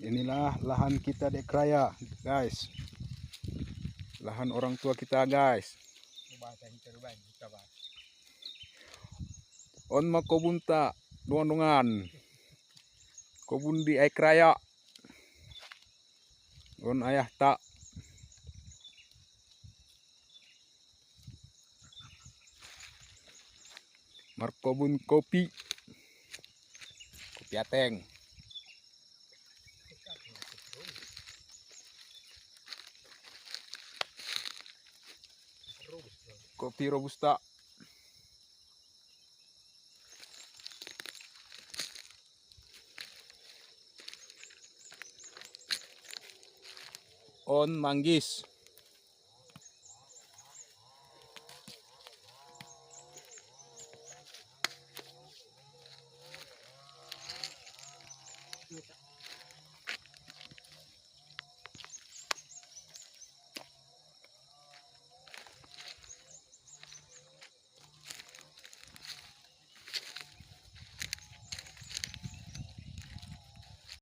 Inilah lahan kita di Kraya, guys. Lahan orang tua kita, guys. On ma kobun ta dungan kobun di ai Kraya. On ayah tak. Markobun kopi. Kopi ateng. Kopi robusta. On manggis.